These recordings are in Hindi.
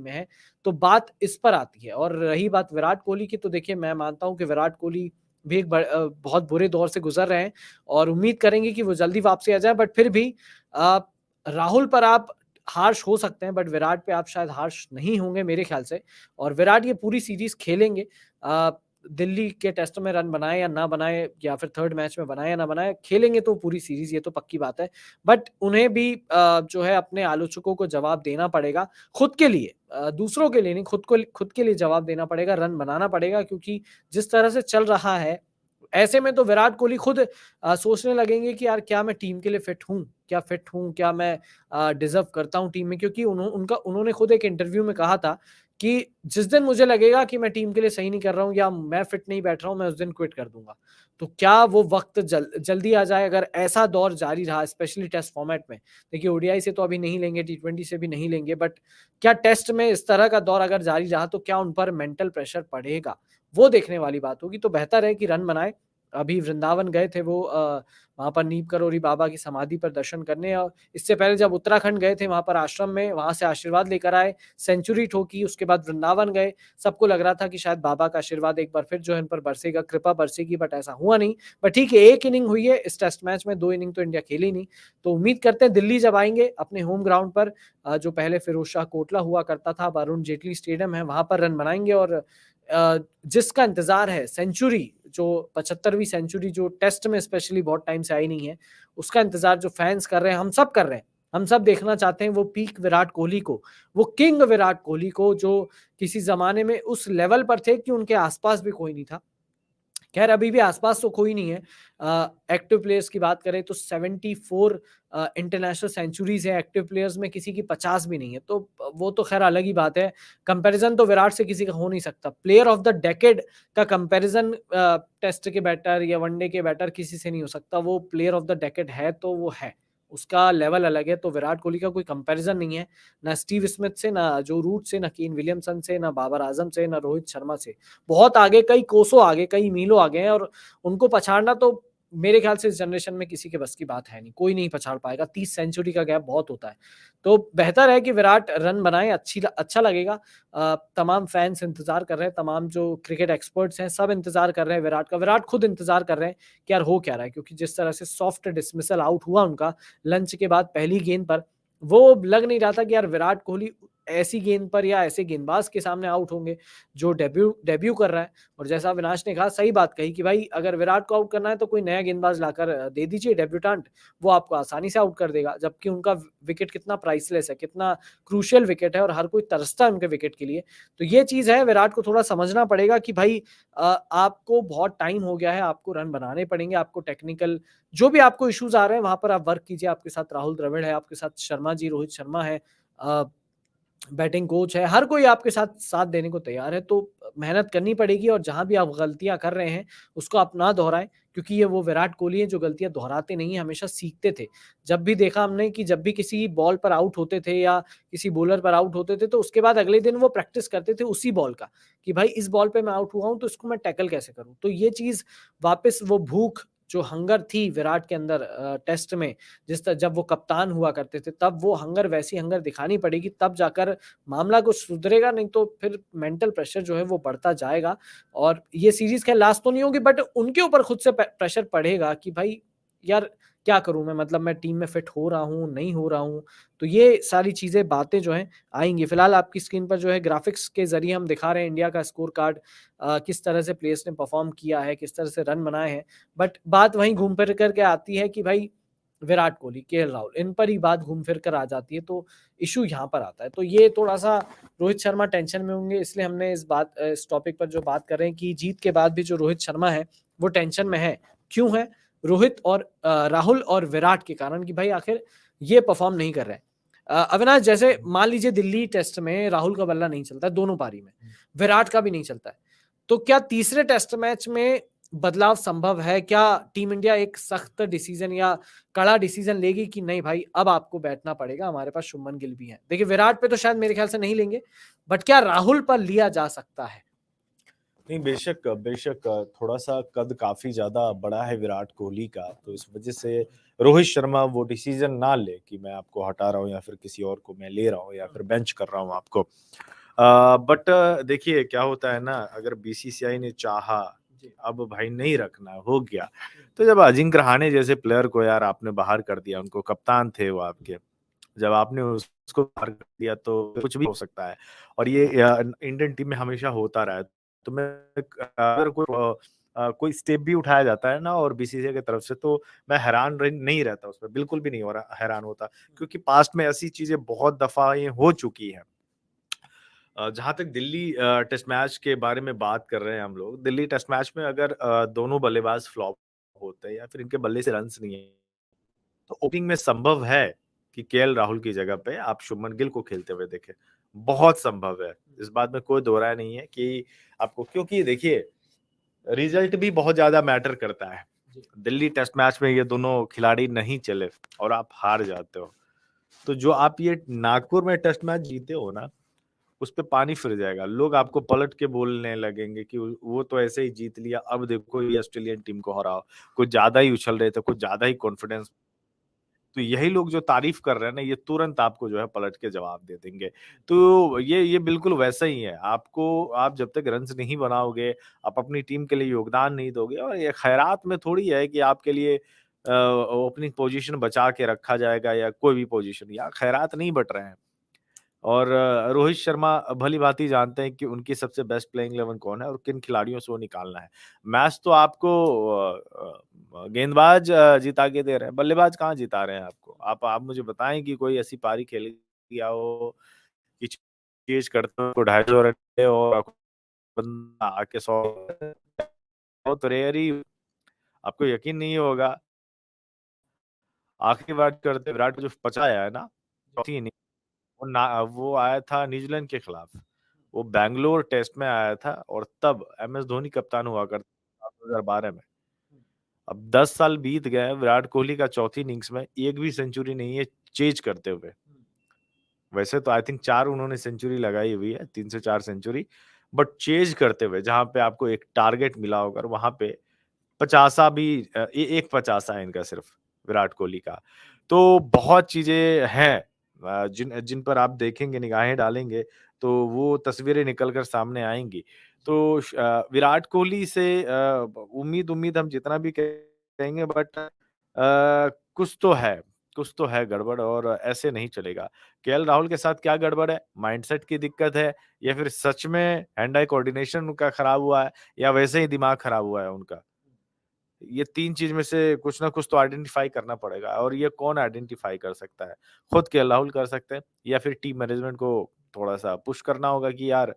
टीम में है, तो बात इस पर आती है। और रही बात विराट कोहली की, तो देखिए मैं मानता हूँ कि विराट कोहली भी एक बहुत बुरे दौर से गुजर रहे हैं और उम्मीद करेंगे कि वो जल्दी वापसी आ जाए। बट फिर भी राहुल पर आप हार्श हो सकते हैं, बट विराट पे आप शायद हार्श नहीं होंगे मेरे ख्याल से। और विराट ये पूरी सीरीज खेलेंगे, दिल्ली के टेस्ट में रन बनाए या ना बनाए, या फिर थर्ड मैच में बनाए या ना बनाए, खेलेंगे तो पूरी सीरीज, ये तो पक्की बात है। बट उन्हें भी जो है अपने आलोचकों को जवाब देना पड़ेगा, खुद के लिए, दूसरों के लिए नहीं, खुद के लिए जवाब देना पड़ेगा, रन बनाना पड़ेगा। क्योंकि जिस तरह से चल रहा है, ऐसे में तो विराट कोहली खुद सोचने लगेंगे कि यार क्या मैं टीम के लिए फिट हूँ, क्या मैं डिजर्व करता हूँ टीम में। क्योंकि उन्होंने खुद एक इंटरव्यू में कहा था कि जिस दिन मुझे लगेगा कि मैं टीम के लिए सही नहीं कर रहा हूँ या मैं फिट नहीं बैठ रहा हूँ, मैं उस दिन क्विट कर दूंगा। तो क्या वो वक्त जल्दी आ जाए अगर ऐसा दौर जारी रहा, स्पेशली टेस्ट फॉर्मेट में। देखिए ओडीआई से तो अभी नहीं लेंगे, टी20 से भी नहीं लेंगे, बट क्या टेस्ट में इस तरह का दौर अगर जारी रहा तो क्या उन पर मेंटल प्रेशर पड़ेगा, वो देखने वाली बात होगी। तो बेहतर है कि रन बनाए। अभी वृंदावन गए थे वो वहां पर नीम करोरी बाबा की समाधि पर दर्शन करने, और इससे पहले जब उत्तराखंड गए थे वहां पर आश्रम में, वहां से आशीर्वाद लेकर आए, सेंचुरी ठोकी, उसके बाद वृंदावन गए। सबको लग रहा था कि शायद बाबा का आशीर्वाद एक बार फिर जो है इन पर बरसेगा, कृपा बरसेगी, बट ऐसा हुआ नहीं। बट ठीक है, एक इनिंग हुई है इस टेस्ट मैच में, 2 इनिंग तो इंडिया खेली नहीं। तो उम्मीद करते हैं दिल्ली जब आएंगे अपने होम ग्राउंड पर, जो पहले फिरोज शाह कोटला हुआ करता था, अब अरुण जेटली स्टेडियम है, वहां पर रन बनाएंगे। और जिसका इंतजार है, सेंचुरी, जो 75वीं सेंचुरी जो टेस्ट में स्पेशली बहुत टाइम से आई नहीं है, उसका इंतजार जो फैंस कर रहे हैं, हम सब कर रहे हैं, हम सब देखना चाहते हैं वो पीक विराट कोहली को, वो किंग विराट कोहली को, जो किसी जमाने में उस लेवल पर थे कि उनके आसपास भी कोई नहीं था। खैर अभी भी आसपास तो कोई नहीं है। एक्टिव प्लेयर्स की बात करें तो 74 इंटरनेशनल सेंचुरीज है एक्टिव प्लेयर्स में, किसी की 50 भी नहीं है। तो वो तो खैर अलग ही बात है। कंपैरिजन तो विराट से किसी का हो नहीं सकता। प्लेयर ऑफ द डेकेड का कंपैरिजन टेस्ट के बैटर या वनडे के बैटर किसी से नहीं हो सकता। वो प्लेयर ऑफ द डेकेड है तो वो है, उसका लेवल अलग है। तो विराट कोहली का कोई कंपैरिजन नहीं है, ना स्टीव स्मिथ से, ना जो रूट से, ना केन विलियमसन से, ना बाबर आजम से, ना रोहित शर्मा से। बहुत आगे, कई कोसों आगे, कई मीलों आगे हैं। और उनको पछाड़ना तो मेरे ख्याल से इस जनरेशन में किसी के बस की बात है नहीं, कोई नहीं पछाड़ पाएगा। 30 सेंचुरी का गैप बहुत होता है। तो बेहतर है कि विराट रन बनाए, अच्छा लगेगा। तमाम फैंस इंतजार कर रहे हैं, तमाम जो क्रिकेट एक्सपर्ट्स हैं सब इंतजार कर रहे हैं विराट का, विराट खुद इंतजार कर रहे हैं कि यार हो क्या रहा है। क्योंकि जिस तरह से सॉफ्ट डिसमिसल आउट हुआ उनका लंच के बाद पहली गेंद पर, वो लग नहीं रहा था कि यार विराट कोहली ऐसी गेंद पर या ऐसे गेंदबाज के सामने आउट होंगे जो डेब्यू कर रहा है। और जैसा अविनाश ने कहा, सही बात कही कि भाई अगर विराट को आउट करना है तो कोई नया गेंदबाज लाकर दे दीजिए, डेब्यूटेंट, वो आपको आसानी से आउट कर देगा। जबकि उनका विकेट कितना प्राइसलेस है, कितना क्रूशियल विकेट है, और हर कोई तरसता है उनके विकेट के लिए। तो ये चीज है, विराट को थोड़ा समझना पड़ेगा कि भाई आपको बहुत टाइम हो गया है, आपको रन बनाने पड़ेंगे, आपको टेक्निकल जो भी आपको इश्यूज आ रहे हैं वहां पर आप वर्क कीजिए। आपके साथ राहुल द्रविड़ है, आपके साथ शर्मा जी, रोहित शर्मा है, बैटिंग कोच है, हर कोई आपके साथ साथ देने को तैयार है। तो मेहनत करनी पड़ेगी, और जहां भी आप गलतियां कर रहे हैं उसको आप ना दोहराएं। क्योंकि ये वो विराट कोहली है जो गलतियां दोहराते नहीं है, हमेशा सीखते थे। जब भी देखा हमने कि जब भी किसी बॉल पर आउट होते थे या किसी बॉलर पर आउट होते थे, तो उसके बाद अगले दिन वो प्रैक्टिस करते थे उसी बॉल का, कि भाई इस बॉल पे मैं आउट हुआ हूं तो इसको मैं टैकल कैसे करूं। तो ये चीज वापस, वो भूख जो हंगर थी विराट के अंदर टेस्ट में, जब वो कप्तान हुआ करते थे, तब वो हंगर, वैसी हंगर दिखानी पड़ेगी, तब जाकर मामला कुछ सुधरेगा। नहीं तो फिर मेंटल प्रेशर जो है वो बढ़ता जाएगा। और ये सीरीज खैर लास्ट तो नहीं होगी, बट उनके ऊपर खुद से प्रेशर पड़ेगा कि भाई यार क्या करूं मैं, मतलब मैं टीम में फिट हो रहा हूं, नहीं हो रहा हूं। तो ये सारी चीजें, बातें जो हैं आएंगी। फिलहाल आपकी स्क्रीन पर जो है ग्राफिक्स के जरिए हम दिखा रहे हैं इंडिया का स्कोर कार्ड, किस तरह से प्लेयर्स ने परफॉर्म किया है, किस तरह से रन बनाए हैं। बट बात वहीं घूम फिर करके आती है कि भाई विराट कोहली, केएल राहुल, इन पर ही बात घूम फिर कर आ जाती है। तो इशू यहाँ पर आता है। तो ये थोड़ा सा रोहित शर्मा टेंशन में होंगे, इसलिए हमने इस टॉपिक पर जो बात कर रहे हैं कि जीत के बाद भी जो रोहित शर्मा है वो टेंशन में है। क्यों है? रोहित और राहुल और विराट के कारण, कि भाई आखिर ये परफॉर्म नहीं कर रहे हैं। अविनाश, जैसे मान लीजिए दिल्ली टेस्ट में राहुल का बल्ला नहीं चलता है दोनों पारी में, विराट का भी नहीं चलता है, तो क्या तीसरे टेस्ट मैच में बदलाव संभव है? क्या टीम इंडिया एक सख्त डिसीजन या कड़ा डिसीजन लेगी कि नहीं भाई अब आपको बैठना पड़ेगा, हमारे पास शुभमन गिल भी है? देखिए विराट पे तो शायद मेरे ख्याल से नहीं लेंगे, बट क्या राहुल पर लिया जा सकता है? नहीं, बेशक बेशक, थोड़ा सा कद काफी ज्यादा बड़ा है विराट कोहली का, तो इस वजह से रोहित शर्मा वो डिसीजन ना ले कि मैं आपको हटा रहा हूँ या फिर किसी और को मैं ले रहा हूँ या फिर बेंच कर रहा हूँ आपको। बट देखिए क्या होता है ना, अगर बीसीसीआई ने चाहा कि अब भाई नहीं रखना, हो गया। तो जब अजिंक्य रहाणे जैसे प्लेयर को यार आपने बाहर कर दिया, उनको कप्तान थे वो आपके, जब आपने उसको बाहर कर दिया तो कुछ भी हो सकता है। और ये इंडियन टीम में हमेशा होता रहा है। तो मैं अगर कोई स्टेप भी उठाया जाता है ना और बीसीसीआई की तरफ से, तो मैं हैरान नहीं रहता उसमें, बिल्कुल भी नहीं हो रहा हैरान होता, क्योंकि पास्ट में ऐसी चीजें बहुत दफा ये हो चुकी हैं। जहाँ तक दिल्ली टेस्ट मैच के बारे में बात कर रहे हैं हम लोग, दिल्ली टेस्ट मैच में अगर दोनों बल्लेबाज फ्लॉप होते हैं या फिर इनके बल्ले से रन्स नहीं है, तो ओपनिंग में संभव है कि केएल राहुल की जगह पे आप शुभमन गिल को खेलते हुए देखें। बहुत संभव है। इस बात में कोई दो राय नहीं है कि आपको, क्योंकि देखिए रिजल्ट भी बहुत ज़्यादा मैटर करता है। दिल्ली टेस्ट मैच में ये दोनों खिलाड़ी नहीं चले और आप हार जाते हो। तो जो आप ये नागपुर में टेस्ट मैच जीते हो ना, उस पे पानी फिर जाएगा। लोग आपको पलट के बोलने लगेंगे कि वो तो ऐसे ही जीत लिया, अब देखो ये ऑस्ट्रेलियन टीम को हराओ। कुछ ज़्यादा ही उछल रहे थे, कुछ ज़्यादा ही कॉन्फिडेंस। तो यही लोग जो तारीफ कर रहे हैं ना, ये तुरंत आपको जो है पलट के जवाब दे देंगे। तो ये बिल्कुल वैसा ही है। आपको, आप जब तक रन्स नहीं बनाओगे, आप अपनी टीम के लिए योगदान नहीं दोगे, और ये खैरात में थोड़ी है कि आपके लिए ओपनिंग पोजीशन बचा के रखा जाएगा या कोई भी पोजीशन, यहाँ खैरात नहीं बँट रहे हैं। और रोहित शर्मा भली-भाँति जानते हैं कि उनकी सबसे बेस्ट प्लेइंग 11 कौन है और किन खिलाड़ियों से वो निकालना है। मैच तो आपको गेंदबाज जिता के दे रहे हैं, बल्लेबाज कहाँ जिता रहे हैं आपको। आप मुझे बताएँ कि कोई ऐसी पारी खेली या हो कि चेज़ करते हो 250 रन पे और बंदा आके 100, बहुत रेयर ही, आपको यकीन नहीं होगा। आखिरी बार करते विराट को जो पचाया है ना, चौथी इनिंग, वो आया था न्यूजीलैंड के खिलाफ। वो बैंगलोर टेस्ट में आया था और तब एमएस धोनी कप्तान हुआ करता था 2012 में। अब 10 साल बीत गए हैं, विराट कोहली का चौथी इनिंग्स में एक भी सेंचुरी नहीं है चेज़ करते हुए। वैसे तो आई थिंक 4 उन्होंने सेंचुरी लगाई हुई है, 3 से 4 सेंचुरी, बट चेज़ करते हुए जहाँ पे आपको एक टारगेट मिला होगा, वहाँ पे 50 भी एक 50 है इनका सिर्फ, विराट कोहली का। तो बहुत चीज़ें हैं जिन जिन पर आप देखेंगे, निगाहें डालेंगे, तो वो तस्वीरें निकल कर सामने आएँगी। तो विराट कोहली से उम्मीद उम्मीद हम जितना भी कहेंगे, बट कुछ तो है गड़बड़ और ऐसे नहीं चलेगा। केएल राहुल के साथ क्या गड़बड़ है? माइंडसेट की दिक्कत है या फिर सच में हैंड-आई कोऑर्डिनेशन उनका खराब हुआ है या वैसे ही दिमाग खराब हुआ है उनका? ये 3 चीज़ में से कुछ ना कुछ तो आइडेंटिफ़ाई करना पड़ेगा, और ये कौन आइडेंटिफ़ाई कर सकता है? खुद केएल राहुल कर सकते हैं या फिर टीम मैनेजमेंट को थोड़ा-सा पुश करना होगा कि यार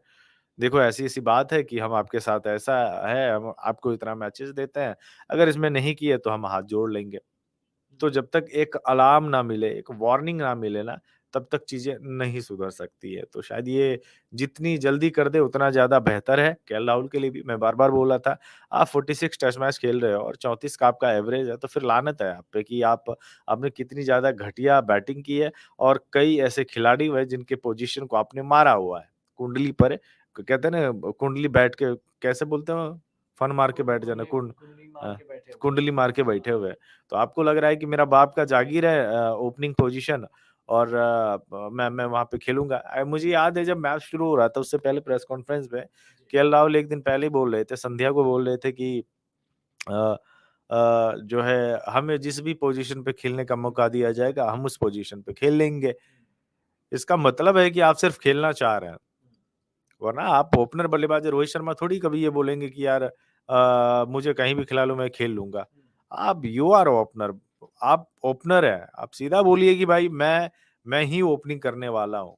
देखो ऐसी-ऐसी बात है कि हम आपके साथ ऐसा है, हम आपको इतना मैचेज़ देते हैं, अगर इसमें नहीं किए तो हम हाथ जोड़ लेंगे। तो जब तक एक अलार्म ना मिले, एक वार्निंग ना मिले ना, तब तक चीज़ें नहीं सुधर सकती है। तो शायद ये जितनी जल्दी कर दे उतना ज़्यादा बेहतर है, केएल राहुल के लिए भी। मैं बार-बार बोल रहा था, आप 46 टेस्ट मैच खेल रहे हो और 34 का आपका एवरेज है, तो फिर लानत है आप पे कि आपने कितनी ज़्यादा घटिया बैटिंग की है, और कई ऐसे खिलाड़ी हुए जिनके पोज़ीशन को आपने मारा हुआ है। कुंडली पर कहते हैं ना, कुंडली बैठ के कैसे बोलते हो? फन मार के बैठ जाना, कुंडली मार अ, के बैठे हुए कुंडली मार के बैठे हुए हैं। तो आपको लग रहा है कि मेरा बाप का जागीर है ओपनिंग पोजीशन, और मैं वहाँ पे खेलूँगा। मुझे याद है जब मैच शुरू हो रहा था उससे पहले प्रेस कॉन्फ्रेंस में केएल राहुल एक दिन पहले ही बोल रहे थे, संध्या को बोल रहे थे कि अ जो है हमें जिस भी पोजीशन पे खेलने का मौका दिया जाएगा, हम उस पोजीशन पे खेल लेंगे। इसका मतलब है कि आप सिर्फ खेलना चाह रहे हैं। वरना आप ओपनर बल्लेबाज रोहित शर्मा थोड़ी कभी ये बोलेंगे कि यार मुझे कहीं भी खिला लो मैं खेल लूँगा। आप यू आर ओपनर, आप ओपनर हैं। आप सीधा बोलिए कि भाई मैं ही ओपनिंग करने वाला हूँ।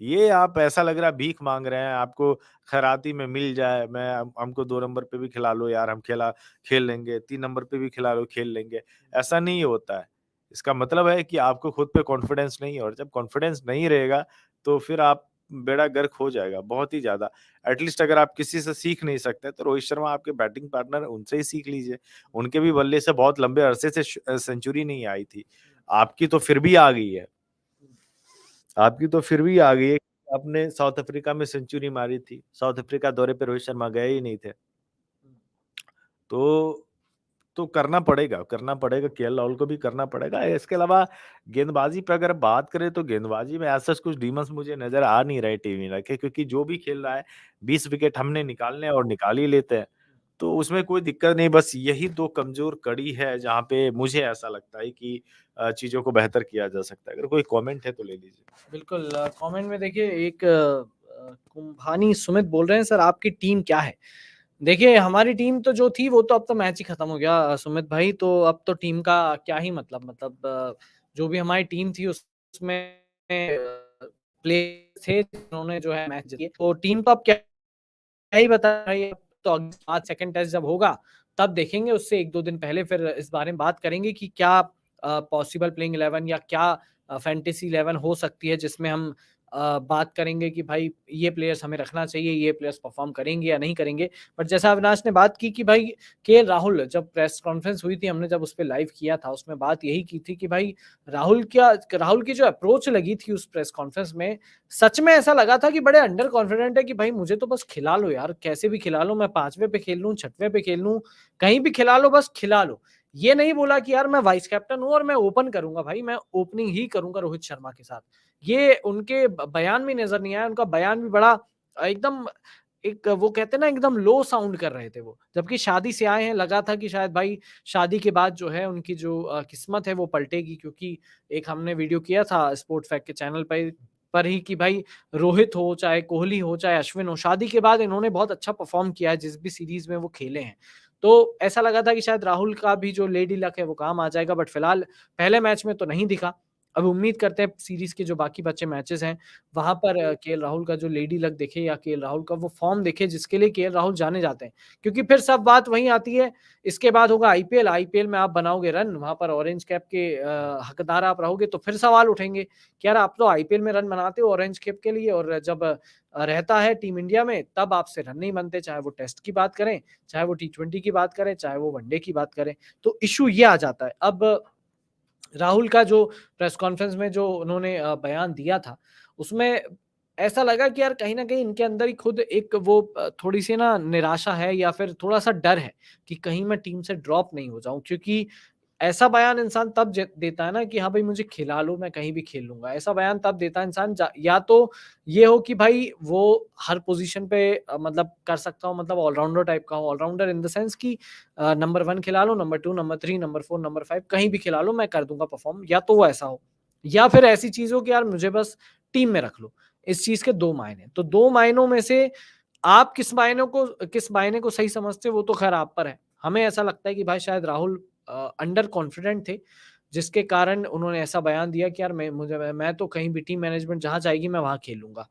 ये आप ऐसा लग रहा है भीख माँग रहे हैं, आपको खैराती में मिल जाए, मैं हमको 2 नंबर पे भी खिला लो यार, हम खेल लेंगे, 3 नंबर पे भी खिला लो, खेल लेंगे। ऐसा नहीं होता है। इसका मतलब है कि आपको खुद पे कॉन्फिडेंस नहीं है, और जब कॉन्फिडेंस नहीं रहेगा, तो फिर आप बेड़ा गर्क हो जाएगा, बहुत ही ज़्यादा। एटलीस्ट अगर आप किसी से सीख नहीं सकते, तो रोहित शर्मा आपके बैटिंग पार्टनर हैं, उनसे ही सीख लीजिए। उनके भी बल्ले से बहुत लंबे अरसे से सेंचुरी नहीं आई थी। आपकी तो फिर भी आ गई है। आपकी तो फिर भी आ गई है। आपने साउथ अफ्रीका में सेंचुरी मारी थी। साउथ अफ्रीका दौरे पे रोहित शर्मा गए ही नहीं थे। तो तो करना पड़ेगा, केएल राहुल को भी करना पड़ेगा। इसके अलावा गेंदबाजी पे अगर बात करें तो गेंदबाजी में ऐसा कुछ डीमंस मुझे नज़र आ नहीं रहे टीम इंडिया के, क्योंकि जो भी खेल रहा है 20 विकेट हमने निकालने हैं और निकाल ही लेते हैं। तो उसमें कोई दिक्कत नहीं, बस यही 2 कमज़ोर कड़ी है जहाँ पे मुझे ऐसा लगता है कि चीज़ों को बेहतर किया जा सकता है। अगर कोई कमेंट है तो ले लीजिए। बिल्कुल कमेंट में देखिए एक कुम्भानी सुमित बोल रहे हैं, सर आपकी टीम क्या है? देखिए हमारी टीम तो जो थी वो तो अब तो मैच ही खत्म हो गया सुमित भाई, तो अब तो टीम का क्या ही मतलब जो भी हमारी टीम थी उसमें प्लेयर थे जिन्होंने जो है मैच जीते। तो टीम तो अब क्या ही बताएं भाई, अब तो आज सेकंड टेस्ट जब होगा तब देखेंगे, उससे 1-2 दिन पहले फिर इस बारे में बात करेंगे कि क्या पॉसिबल प्लेइंग 11 या क्या फैंटेसी 11 हो सकती है जिसमें हम बात करेंगे कि भाई ये प्लेयर्स हमें रखना चाहिए, ये प्लेयर्स परफॉर्म करेंगे या नहीं करेंगे। बट जैसा अविनाश ने बात की कि भाई केएल राहुल, जब प्रेस कॉन्फ्रेंस हुई थी हमने जब उस पे लाइव किया था, उसमें बात यही की थी कि भाई राहुल की जो अप्रोच लगी थी उस प्रेस कॉन्फ्रेंस में, सच में ऐसा लगा था कि बड़े अंडर कॉन्फिडेंट है कि भाई मुझे तो बस खिला लो यार, कैसे भी खिला लो, मैं 5वें पे खेल लूँ, 6वें पे खेल लूँ, कहीं भी खिला लो, बस खिला लो। ये नहीं बोला कि यार मैं वाइस कैप्टन हूँ और मैं ओपन करूँगा भाई, मैं ओपनिंग ही करूँगा रोहित शर्मा के साथ। ये उनके बयान में नज़र नहीं आया, उनका बयान भी बड़ा एकदम एक वो कहते हैं ना एकदम लो साउंड कर रहे थे वो। जबकि शादी से आए हैं, लगा था कि शायद भाई शादी के बाद जो है उनकी जो किस्मत है वो पलटेगी, क्योंकि एक हमने वीडियो किया था स्पोर्ट फैक्ट के चैनल पर ही कि भाई रोहित हो, चाहे कोहली हो, चाहे अश्विन हो, शादी के बाद इन्होंने बहुत अच्छा परफ़ॉर्म किया है जिस भी सीरीज़ में वो खेले हैं। तो ऐसा लगा था कि शायद राहुल का भी जो लेडी लक है वो काम आ जाएगा, बट फिलहाल पहले मैच में तो नहीं दिखा। अब उम्मीद करते हैं सीरीज़ के जो बाकी बचे मैचेज़ हैं, वहाँ पर केएल राहुल का जो लेडी लक दिखे या केएल राहुल का वो फ़ॉर्म दिखे जिसके लिए केएल राहुल जाने जाते हैं। क्योंकि फिर सब बात वहीं आती है, इसके बाद होगा आईपीएल, आईपीएल में आप बनाओगे रन, वहाँ पर ऑरेंज कैप के हकदार आप रहोगे, तो फिर सवाल उठेंगे कि यार आप तो आईपीएल में रन बनाते हो ऑरेंज कैप के लिए, और जब रहता है टीम इंडिया में तब आपसे रन नहीं बनते, चाहे वो टेस्ट की बात करें, चाहे वो टी20 की बात करें, चाहे वो वनडे की बात करें। तो इश्यू ये आ जाता है। अब राहुल का जो प्रेस कॉन्फ्रेंस में जो उन्होंने बयान दिया था, उसमें ऐसा लगा कि यार कहीं न कहीं इनके अंदर ही खुद एक वो थोड़ी-सी ना निराशा है या फिर थोड़ा-सा डर है कि कहीं मैं टीम से ड्रॉप नहीं हो जाऊँ, क्योंकि ऐसा बयान इंसान तब देता है ना कि हाँ भाई मुझे खिला लो, मैं कहीं भी खेल लूँगा। ऐसा बयान तब देता है इंसान या तो ये हो कि भाई वो हर पोज़ीशन पे मतलब कर सकता हो, मतलब ऑलराउंडर टाइप का हो। ऑलराउंडर इन द सेंस कि नंबर 1 खिला लो, नंबर 2, नंबर 3, नंबर 4, नंबर 5 कहीं भी खिला लो, मैं कर दूँगा परफ़ॉर्म, या तो वो ऐसा हो। या फिर ऐसी चीज़ हो कि यार मुझे बस टीम में रख लो। इस चीज़ के 2 मायने। तो 2 मायनों में से आप किस मायने को सही समझते हो वो तो ख़ैर आप पर है। हमें ऐसा लगता है कि भाई शायद राहुल अंडर कॉन्फिडेंट थे, जिसके कारण उन्होंने ऐसा बयान दिया कि यार मैं तो कहीं भी टीम मैनेजमेंट जहाँ चाहेगी मैं वहाँ खेल लूँगा।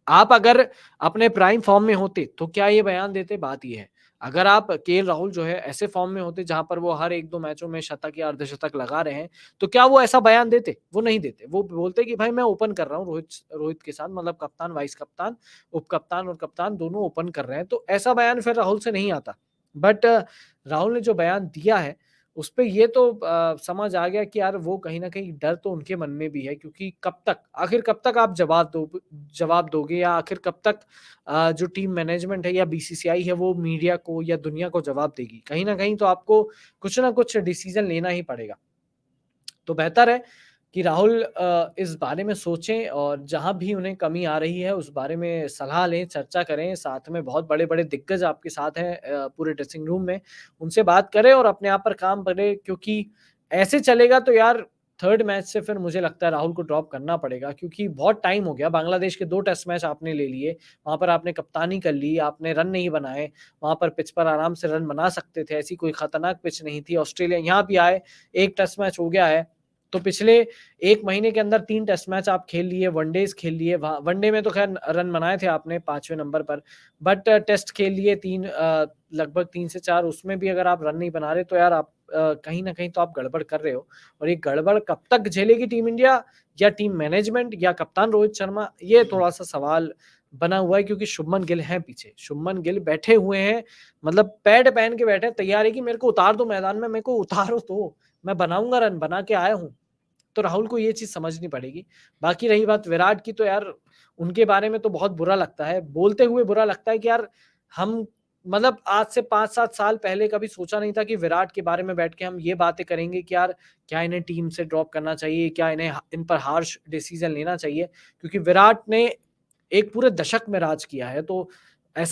आप अगर अपने प्राइम फॉर्म में होते, तो क्या ये बयान देते? बात ये है। अगर आप केएल राहुल जो है ऐसे फॉर्म में होते जहाँ पर वो हर 1-2 मैचों में शतक या अर्धशतक लगा रहे हैं, तो क्या वो ऐसा बयान देते? वो नहीं देते। वो बोलते कि भाई मैं ओपन कर रहा हूँ रोहित रोहित के साथ, मतलब कप्तान, वाइस कप्तान, उप-कप्तान और कप्तान दोनों ओपन कर रहे हैं, तो ऐसा बयान फिर राहुल से नहीं आता। बट राहुल ने जो बयान दिया है, उसपे ये तो समझ आ गया कि यार वो कहीं न कहीं डर तो उनके मन में भी है, क्योंकि आखिर कब तक आप जवाब दोगे, या आखिर कब तक जो टीम मैनेजमेंट है या बीसीसीआई है वो मीडिया को या दुनिया को जवाब देगी? कहीं न कहीं तो आपको कुछ न कुछ डिसीज़न लेना ही पड़ेगा। तो बेहतर है कि राहुल इस बारे में सोचें और जहाँ भी उन्हें कमी आ रही है उस बारे में सलाह लें, चर्चा करें, साथ में बहुत बड़े-बड़े दिग्गज आपके साथ हैं पूरे ड्रेसिंग रूम में, उनसे बात करें और अपने आप पर काम करें, क्योंकि ऐसे चलेगा तो यार 3rd मैच से फिर मुझे लगता है राहुल को ड्रॉप करना पड़ेगा, क्योंकि बहुत टाइम हो गया। बांग्लादेश के 2 टेस्ट मैच आपने ले लिए, वहाँ पर आपने कप्तानी कर ली, आपने रन नहीं बनाए, वहाँ पर पिच पर आराम से रन बना सकते थे, ऐसी कोई खतरनाक पिच नहीं थी। ऑस्ट्रेलिया यहाँ भी आए, 1 टेस्ट मैच हो गया है, तो पिछले 1 महीने के अंदर 3 टेस्ट मैच आप खेल लिए, वनडेज़ खेल लिए, वहाँ वनडे में तो ख़ैर रन बनाए थे आपने 5वें नंबर पर, बट टेस्ट खेल लिए 3 लगभग 3 से 4, उसमें भी अगर आप रन नहीं बना रहे तो यार आप कहीं न कहीं तो आप गड़बड़ कर रहे हो, और ये गड़बड़ कब तक झेलेगी टीम इंडिया या टीम मैनेजमेंट या कप्तान रोहित शर्मा, ये थोड़ा-सा सवाल बना हुआ है, क्योंकि शुभमन गिल हैं पीछे। शुभमन गिल बैठे हुए हैं, मतलब पैड पहन के बैठे हैं, तैयार है कि मेरे को उतार दो मैदान में, मेरे को उतारो तो, मैं बनाऊँगा रन, बना के आया हूँ। तो राहुल को ये चीज़ समझनी पड़ेगी। बाकी रही बात विराट की, तो यार उनके बारे में तो बहुत बुरा लगता है। बोलते हुए बुरा लगता है कि यार हम मतलब आज से 5-7 साल पहले कभी सोचा नहीं था कि विराट के बारे में बैठ के हम ये बातें करेंगे कि यार क्या इन्हें टीम से ड्रॉप करना चाहिए, क्या इन पर हार्श डिसीज़न लेना चाहिए, क्योंकि विराट ने एक पूरे दशक में राज किया है। तो